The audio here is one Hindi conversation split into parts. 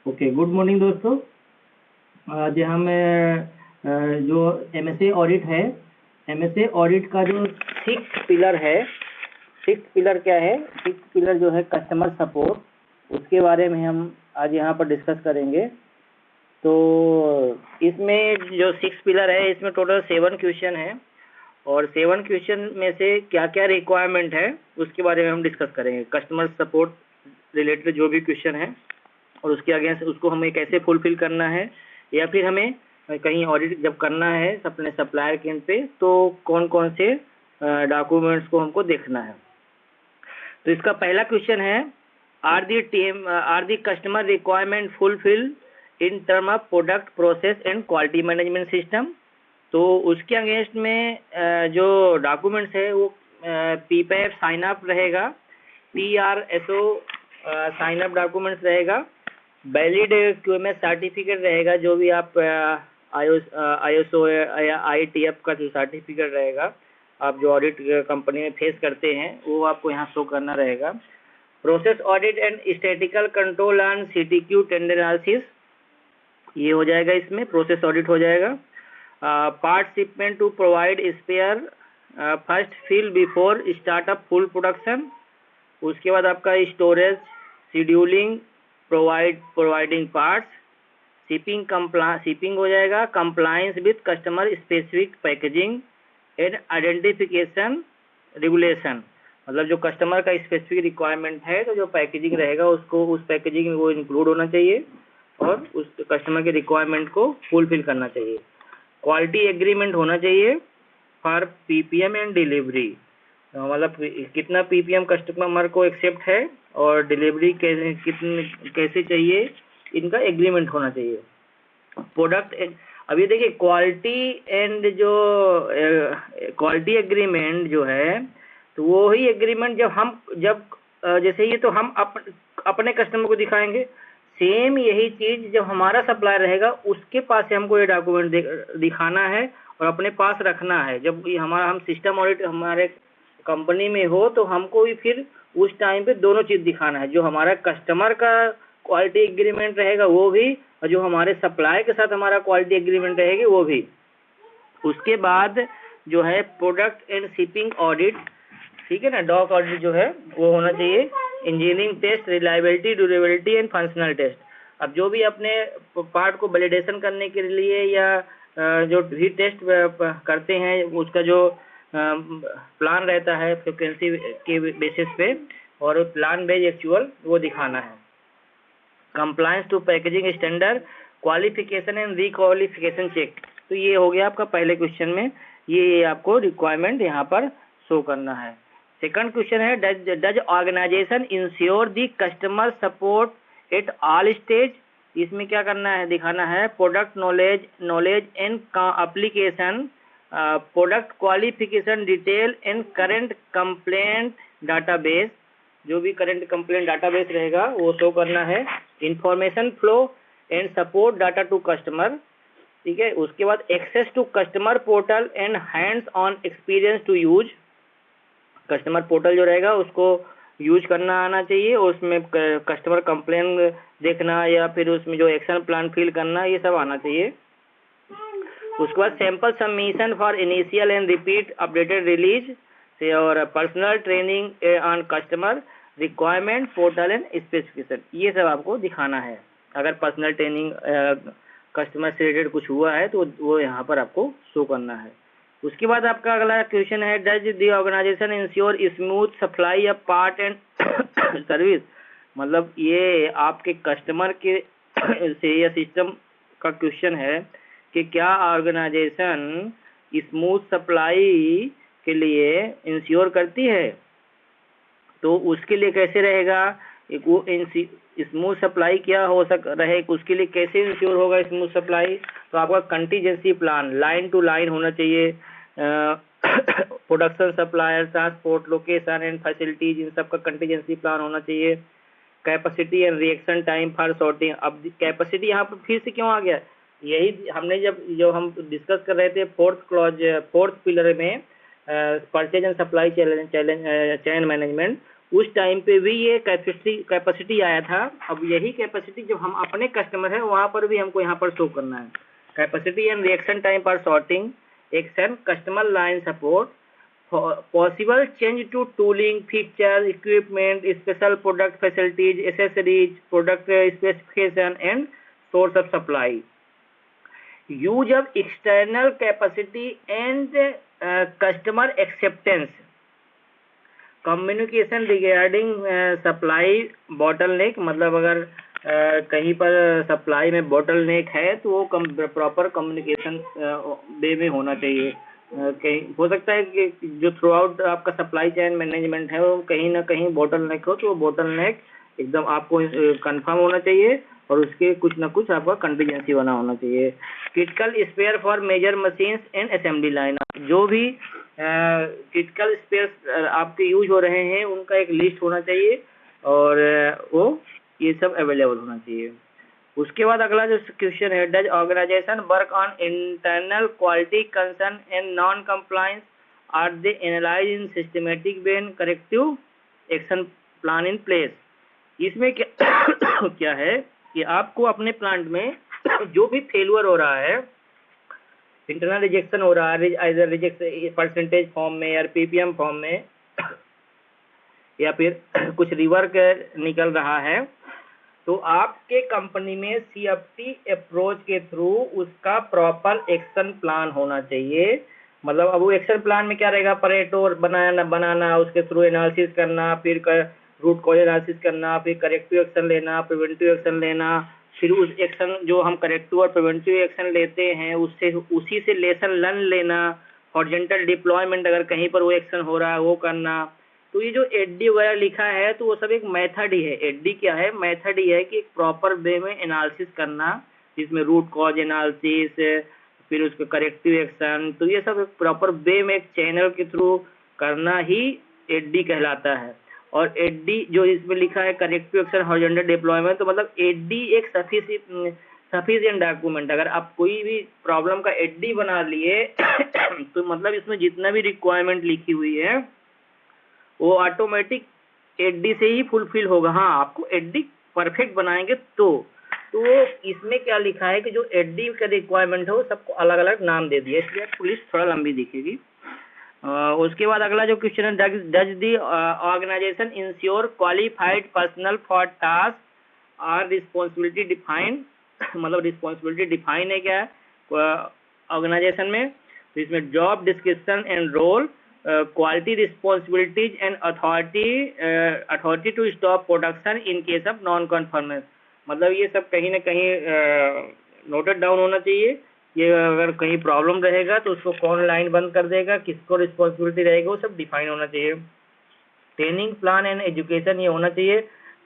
ओके, गुड मॉर्निंग दोस्तों। आज हम जो एमएसए ऑडिट है, एमएसए ऑडिट का जो सिक्स पिलर है, सिक्स पिलर क्या है? सिक्स पिलर जो है कस्टमर सपोर्ट, उसके बारे में हम आज यहाँ पर डिस्कस करेंगे। तो इसमें जो सिक्स पिलर है, इसमें टोटल 7 क्वेश्चन है और 7 क्वेश्चन में से क्या क्या रिक्वायरमेंट है उसके बारे में हम डिस्कस करेंगे। कस्टमर सपोर्ट रिलेटेड जो भी क्वेश्चन है और उसके अगेंस्ट उसको हमें कैसे फुलफिल करना है, या फिर हमें कहीं ऑडिट जब करना है अपने सप्लायर के एंड पे, तो कौन कौन से डॉक्यूमेंट्स को हमको देखना है। तो इसका पहला क्वेश्चन है, are the customer requirement fulfil in term of product process and quality management system. तो उसके अगेंस्ट में जो डॉक्यूमेंट्स है वो पीपीएफ साइन अप रहेगा, PRSO साइन अप डॉक्यूमेंट्स रहेगा, वैलिड QMS सर्टिफिकेट रहेगा, जो भी आप ISO या ITF का जो सर्टिफिकेट रहेगा आप जो ऑडिट कंपनी में फेस करते हैं वो आपको यहाँ शो करना रहेगा। Process audit and statical control and CTQ tender analysis, ये हो जाएगा, इसमें प्रोसेस ऑडिट हो जाएगा। Part shipment to provide spare first fill before startup full production. उसके बाद आपका storage scheduling providing parts, shipping हो जाएगा, compliance with customer specific packaging and identification regulation. मतलब जो कस्टमर का स्पेसिफिक रिक्वायरमेंट है तो जो पैकेजिंग रहेगा उसको उस पैकेजिंग में वो इंक्लूड होना चाहिए और उस कस्टमर के रिक्वायरमेंट को फुलफिल करना चाहिए। क्वालिटी एग्रीमेंट होना चाहिए फॉर PPM एंड डिलीवरी, मतलब कितना PPM कस्टमर को एक्सेप्ट है और डिलीवरी कैसे चाहिए, इनका एग्रीमेंट होना चाहिए। प्रोडक्ट अब ये देखिए, क्वालिटी एंड जो क्वालिटी एग्रीमेंट जो है, तो वो ही एग्रीमेंट जब जैसे ये तो हम अपने कस्टमर को दिखाएंगे, सेम यही चीज जब हमारा सप्लायर रहेगा उसके पास से हमको ये डॉक्यूमेंट दिखाना है और अपने पास रखना है। जब ये हम सिस्टम ऑडिट हमारे कंपनी में हो तो हमको भी फिर उस टाइम पे दोनों चीज दिखाना है, जो हमारा कस्टमर का क्वालिटी एग्रीमेंट रहेगा वो भी, और जो हमारे सप्लाई के साथ हमारा क्वालिटी एग्रीमेंट रहेगी वो भी। उसके बाद जो है प्रोडक्ट एंड शिपिंग ऑडिट, ठीक है ना, डॉक ऑडिट जो है वो होना चाहिए। Engineering test, reliability, durability and functional test. अब जो भी अपने पार्ट को वैलिडेशन करने के लिए या जो भी टेस्ट करते हैं उसका जो प्लान रहता है फ्रिक्वेंसी के बेसिस पे, और प्लान बेस्ड एक्चुअल वो दिखाना है। Compliance to packaging standard, qualification and requalification check. तो ये हो गया आपका पहले क्वेश्चन में, ये आपको रिक्वायरमेंट यहाँ पर शो करना है। सेकंड क्वेश्चन है, does organisation ensure the customer support at all stage. इसमें क्या करना है, दिखाना है product knowledge and application, product qualification detail and current complaint database. जो भी करंट कंप्लेंट डाटाबेस रहेगा वो शो करना है। Information flow and support data to customer, ठीक है। उसके बाद access to customer portal and hands on experience to use. Customer portal जो रहेगा उसको यूज करना आना चाहिए और उसमें कस्टमर कंप्लेन देखना या फिर उसमें जो एक्शन प्लान फिल करना, ये सब आना चाहिए। उसके बाद sample submission for initial and repeat updated release से, और personal training on customer requirement portal and specification, ये सब आपको दिखाना है। अगर पर्सनल ट्रेनिंग कस्टमर से रिलेटेड कुछ हुआ है तो वो यहाँ पर आपको शो करना है। उसके बाद आपका अगला क्वेश्चन है, does the organisation ensure smooth supply of part and service. मतलब ये आपके कस्टमर के से या सिस्टम का क्वेश्चन है कि क्या ऑर्गेनाइजेशन स्मूथ सप्लाई के लिए इंश्योर करती है। तो उसके लिए कैसे रहेगा, एक वो स्मूथ सप्लाई क्या हो रहे, उसके लिए कैसे इंश्योर होगा स्मूथ सप्लाई। तो आपका contingency plan line to line होना चाहिए। Production, supplier, transport, location and facilities, इन सब का कंटीजेंसी प्लान होना चाहिए। Capacity and reaction time for sorting. अब कैपेसिटी यहाँ पर फिर से क्यों आ गया, यही हमने जो हम डिस्कस कर रहे थे फोर्थ पिलर में purchase and supply chain management, उस टाइम पे भी ये कैपेसिटी आया था। अब यही कैपेसिटी जब हम अपने कस्टमर है वहाँ पर भी हमको यहाँ पर शो करना है। कैपेसिटी एंड रिएक्शन टाइम पर sorting action customer line support possible change to tooling, features, equipment, special product facilities, accessories, product specification and source of supply. Use of external capacity and customer acceptance. Communication regarding supply bottleneck, मतलब अगर कहीं पर सप्लाई में बॉटलनेक है तो वो प्रॉपर कम्युनिकेशन वे में होना चाहिए। कहीं हो सकता है कि जो थ्रू आउट आपका सप्लाई चेन मैनेजमेंट है वो कहीं ना कहीं बोटलनेक हो, तो वो बोटलनेक एकदम आपको कंफर्म होना चाहिए और उसके कुछ ना कुछ आपका कंटीजेंसी बना होना चाहिए। Critical spare for major machines and assembly line, जो भी क्रिटिकल स्पेयर आपके यूज हो रहे हैं उनका एक लिस्ट होना चाहिए और वो ये सब अवेलेबल होना चाहिए। उसके बाद अगला जो क्वेश्चन है, does organisation work on internal quality concern and non compliance, are they analyse in systematic way and corrective action plan in place. इसमें क्या क्या है कि आपको अपने प्लांट में जो भी फेलुअर हो रहा है, इंटरनल रिजेक्शन हो रहा है एज रिजेक्शन परसेंटेज फॉर्म में या पीपीएम फॉर्म में या फिर कुछ रिवर्क निकल रहा है, तो आपके कंपनी में सीएफटी अप्रोच के थ्रू उसका प्रॉपर एक्शन प्लान होना चाहिए। मतलब अब वो एक्शन प्लान में क्या रहेगा, परेटो बनाना उसके थ्रू एनालिसिस करना, फिर रूट कॉज एनालिसिस करना, फिर करेक्टिव एक्शन लेना, प्रिवेंटिव एक्शन लेना, फिर उस एक्शन जो हम करेक्टिव और प्रिवेंटिव एक्शन लेते हैं उससे उसी से लेसन लर्न लेना, हॉरिजॉन्टल डिप्लॉयमेंट अगर कहीं पर वो एक्शन हो रहा है वो करना। तो ये जो एडी वगैरह लिखा है तो वो सब एक मेथड ही है। एडी क्या है, मेथड ही है कि एक प्रॉपर वे में एनालिसिस करना, जिसमें रूट कॉज एनालिसिस, फिर उसके करेक्टिव एक्शन, तो ये सब एक प्रॉपर वे में एक चैनल के थ्रू करना ही एडी कहलाता है। और एडी जो इसमें लिखा है करेक्टिव एक्शन हॉरिजॉन्टल डिप्लॉयमेंट, तो मतलब एडी एक सफिशिएंट डॉक्यूमेंट। अगर आप कोई भी प्रॉब्लम का एडी बना लिए तो मतलब इसमें जितना भी रिक्वायरमेंट लिखी हुई है वो ऑटोमेटिक एडी से ही फुलफिल होगा। हाँ, आपको एडी परफेक्ट बनाएंगे तो इसमें क्या लिखा है कि जो एडी का रिक्वायरमेंट है वो सबको अलग अलग नाम दे दिया, इसलिए पुलिस थोड़ा लंबी दिखेगी। उसके बाद अगला जो क्वेश्चन है, does the organisation ensure qualified personnel for task are responsibility defined. मतलब रिस्पॉन्सिबिलिटी डिफाइन है क्या ऑर्गेनाइजेशन में, तो इसमें job description and role, quality responsibilities and authority to stop production in case of non conformance। मतलब ये सब कहीं ना कहीं नोटेड डाउन होना चाहिए। ये अगर कहीं प्रॉब्लम रहेगा तो उसको कौन लाइन बंद कर देगा, किसको रिस्पॉन्सिबिलिटी रहेगा, वो सब डिफाइन होना चाहिए। ट्रेनिंग प्लान एंड एजुकेशन ये होना चाहिए।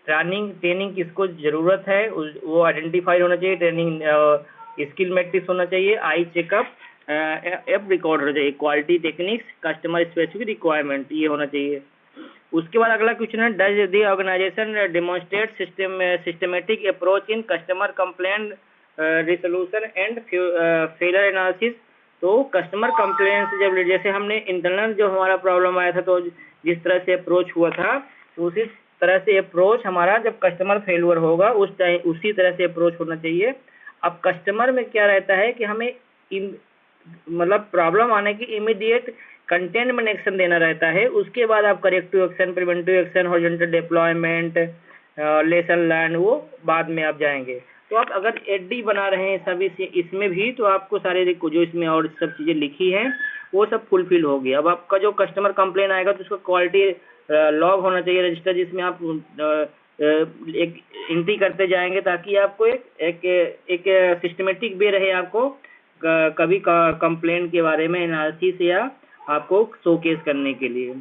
ट्रेनिंग किसको जरूरत है वो आइडेंटिफाई होना चाहिए। ट्रेनिंग स्किल मैट्रिक्स होना चाहिए। आई चेकअप एप रिकॉर्ड होना चाहिए। Quality techniques, customer specific requirement, ये होना चाहिए। उसके बाद अगला क्वेश्चन है, does the organisation demonstrate systematic approach in customer complaint resolution and failure analysis. तो कस्टमर कंप्लेंट जब जैसे हमने इंटरनल जो हमारा प्रॉब्लम आया था तो जिस तरह से अप्रोच हुआ था उसी तरह से अप्रोच हमारा जब कस्टमर फेलियर होगा उस टाइम उसी तरह से अप्रोच होना चाहिए। अब कस्टमर में क्या रहता है कि हमें मतलब प्रॉब्लम आने की इमीडिएट कंटेनमेंट एक्शन देना रहता है, उसके बाद आप corrective action, preventive action, horizontal deployment, lesson learn, वो बाद में आप जाएंगे। तो आप अगर एडी बना रहे हैं सभी से इसमें भी तो आपको सारे जो इसमें और सब चीज़ें लिखी हैं वो सब फुलफिल होगी। अब आपका जो कस्टमर कंप्लेन आएगा तो उसका क्वालिटी लॉग होना चाहिए रजिस्टर, जिसमें आप एक एंट्री करते जाएंगे ताकि आपको एक सिस्टमेटिक वे रहे आपको कभी कंप्लेंट के बारे में एनालिसिस या आपको शोकेस करने के लिए।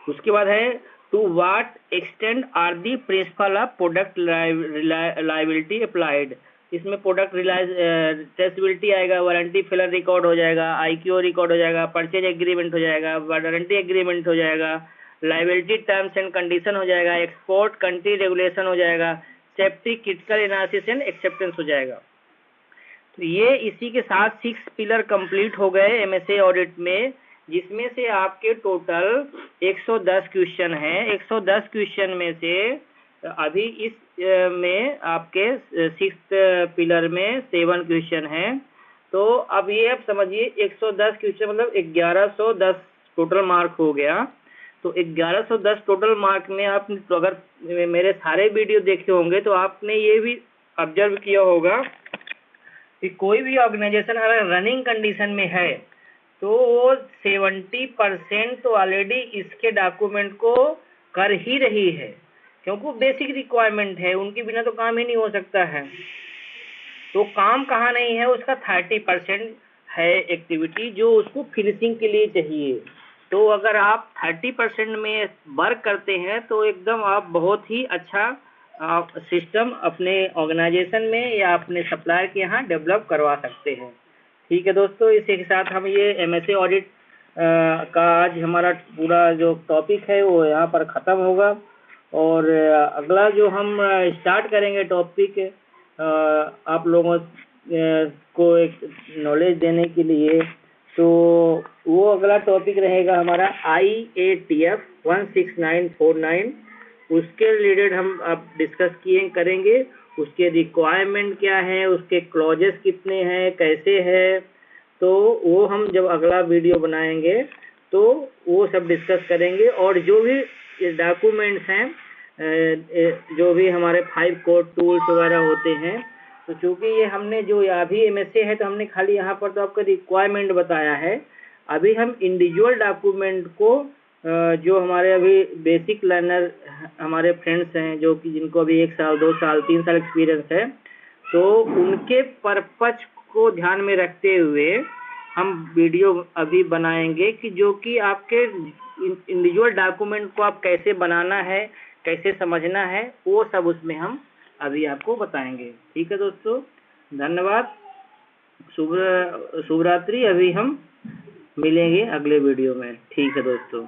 उसके बाद है, to what extent are the principle of product liability applied. इसमें प्रोडक्ट ट्रेसेबिलिटी आएगा, वारंटी फेलर रिकॉर्ड हो जाएगा, आईक्यू रिकॉर्ड हो जाएगा, परचेज एग्रीमेंट हो जाएगा, वारंटी एग्रीमेंट हो जाएगा, लायबिलिटी टर्म्स एंड कंडीशन हो जाएगा, एक्सपोर्ट कंट्री रेगुलेशन हो जाएगा, safety critical analysis and acceptance हो जाएगा। तो ये इसी के साथ 6 पिलर कंप्लीट हो गए एमएसए ऑडिट में। जिसमें से आपके टोटल 110 क्वेश्चन हैं। 110 क्वेश्चन में से अभी इस में आपके 6th पिलर में 7 क्वेश्चन हैं। तो अब ये आप समझिए 110 क्वेश्चन मतलब 1110 टोटल मार्क हो गया। तो 1110 टोटल मार्क में आप तो अगर मेरे सारे वीडियो देखे होंगे तो आपने ये भी ऑब्जर्व किया होगा कि कोई भी ऑर्गेनाइजेशन अगर रनिंग कंडीशन में है तो वो 70% तो ऑलरेडी इसके डॉक्यूमेंट को कर ही रही है, क्योंकि बेसिक रिक्वायरमेंट है, उनके बिना तो काम ही नहीं हो सकता है। तो काम कहाँ नहीं है, उसका 30% है एक्टिविटी जो उसको फिनिशिंग के लिए चाहिए। तो अगर आप 30% में वर्क करते हैं तो एकदम आप बहुत ही अच्छा सिस्टम अपने ऑर्गेनाइजेशन में या अपने सप्लायर के यहाँ डेवलप करवा सकते हैं। ठीक है दोस्तों, इसी के साथ हम ये MSA ऑडिट का आज हमारा पूरा जो टॉपिक है वो यहाँ पर ख़त्म होगा। और अगला जो हम स्टार्ट करेंगे टॉपिक आप लोगों को एक नॉलेज देने के लिए, तो वो अगला टॉपिक रहेगा हमारा IATF 16949। उसके रिलेटेड हम अब डिस्कस करेंगे। उसके रिक्वायरमेंट क्या है, उसके क्लॉजेस कितने हैं, कैसे है, तो वो हम जब अगला वीडियो बनाएंगे तो वो सब डिस्कस करेंगे। और जो भी डॉक्यूमेंट्स हैं, जो भी हमारे 5 कोर टूल्स वगैरह होते हैं, तो चूंकि ये हमने जो अभी MSA है तो हमने खाली यहाँ पर तो आपका रिक्वायरमेंट बताया है। अभी हम इंडिविजुअल डॉक्यूमेंट को जो हमारे अभी बेसिक लर्नर हमारे फ्रेंड्स हैं जो कि जिनको अभी 1 साल 2 साल 3 साल एक्सपीरियंस है, तो उनके पर्पज को ध्यान में रखते हुए हम वीडियो अभी बनाएंगे कि जो कि आपके इंडिविजुअल डॉक्यूमेंट को आप कैसे बनाना है, कैसे समझना है, वो सब उसमें हम अभी आपको बताएंगे। ठीक है दोस्तों, धन्यवाद, शुभ रात्रि। अभी हम मिलेंगे अगले वीडियो में। ठीक है दोस्तों।